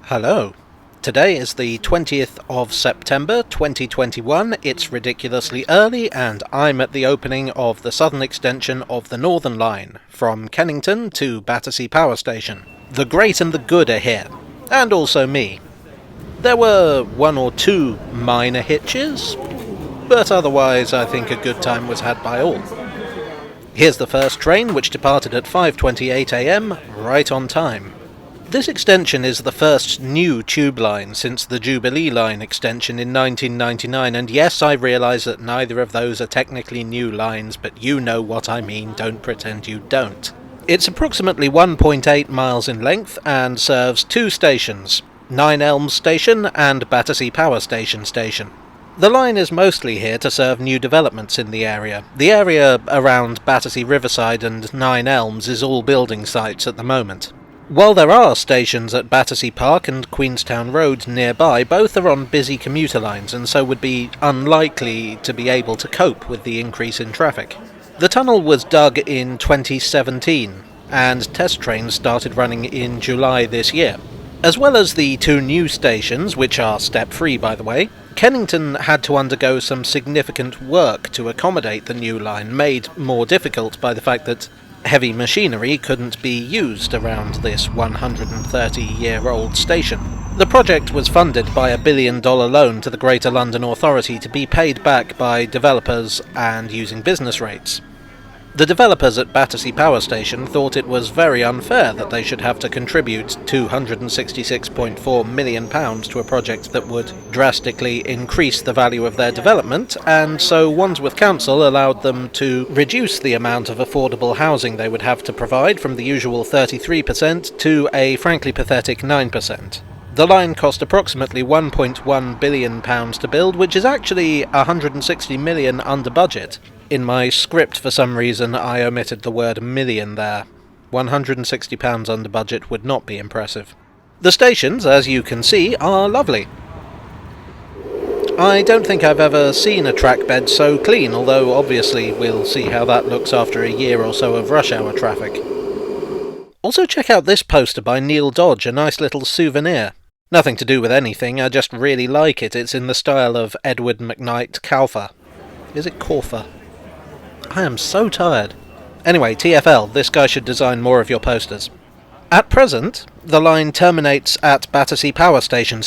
Hello. Today is the 20th of September 2021, it's ridiculously early, and I'm at the opening of the southern extension of the Northern Line, from Kennington to Battersea Power Station. The great and the good are here, and also me. There were one or two minor hitches, but otherwise I think a good time was had by all. Here's the first train, which departed at 5:28 AM, right on time. This extension is the first new tube line since the Jubilee Line extension in 1999, and yes, I realise that neither of those are technically new lines, but you know what I mean, don't pretend you don't. It's approximately 1.8 miles in length and serves two stations, Nine Elms Station and Battersea Power Station. The line is mostly here to serve new developments in the area. The area around Battersea Riverside and Nine Elms is all building sites at the moment. While there are stations at Battersea Park and Queenstown Road nearby, both are on busy commuter lines and so would be unlikely to be able to cope with the increase in traffic. The tunnel was dug in 2017 and test trains started running in July this year. As well as the two new stations, which are step-free by the way, Kennington had to undergo some significant work to accommodate the new line, made more difficult by the fact that heavy machinery couldn't be used around this 130-year-old station. The project was funded by $1 billion loan to the Greater London Authority to be paid back by developers and using business rates. The developers at Battersea Power Station thought it was very unfair that they should have to contribute £266.4 million to a project that would drastically increase the value of their development, and so Wandsworth Council allowed them to reduce the amount of affordable housing they would have to provide from the usual 33% to a frankly pathetic 9%. The line cost approximately £1.1 billion to build, which is actually £160 million under budget. In my script, for some reason, I omitted the word million there. £160 under budget would not be impressive. The stations, as you can see, are lovely. I don't think I've ever seen a track bed so clean, although obviously we'll see how that looks after a year or so of rush hour traffic. Also check out this poster by Neil Dodge, a nice little souvenir. Nothing to do with anything, I just really like it. It's in the style of Edward McKnight Kauffer. Is it Kauffer? I am so tired. Anyway, TFL, this guy should design more of your posters. At present, the line terminates at Battersea Power Station.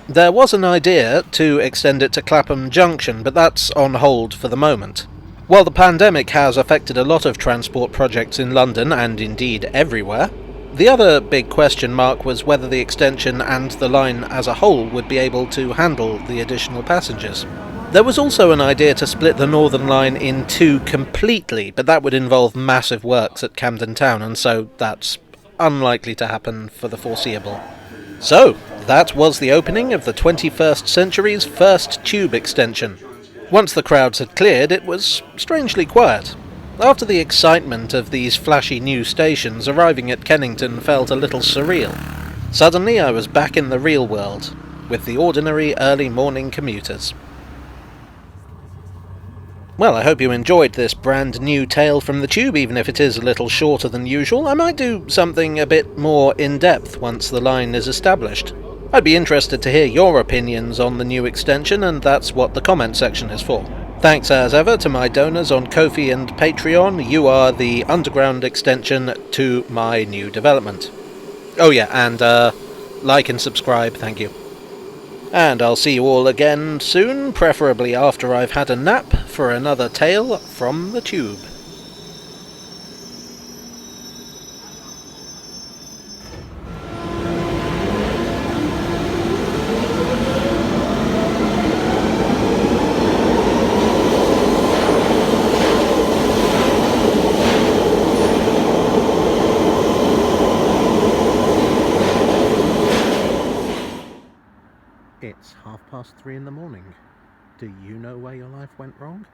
There was an idea to extend it to Clapham Junction, but that's on hold for the moment. While the pandemic has affected a lot of transport projects in London, and indeed everywhere, the other big question mark was whether the extension and the line as a whole would be able to handle the additional passengers. There was also an idea to split the Northern Line in two completely, but that would involve massive works at Camden Town, and so that's unlikely to happen for the foreseeable. So, that was the opening of the 21st century's first tube extension. Once the crowds had cleared, it was strangely quiet. After the excitement of these flashy new stations, arriving at Kennington felt a little surreal. Suddenly I was back in the real world, with the ordinary early morning commuters. Well, I hope you enjoyed this brand new tale from the tube, even if it is a little shorter than usual. I might do something a bit more in-depth once the line is established. I'd be interested to hear your opinions on the new extension, and that's what the comment section is for. Thanks as ever to my donors on Ko-fi and Patreon. You are the underground extension to my new development. Oh yeah, and like and subscribe, thank you. And I'll see you all again soon, preferably after I've had a nap, for another tale from the tube. It's 3:30 in the morning. Do you know where your life went wrong?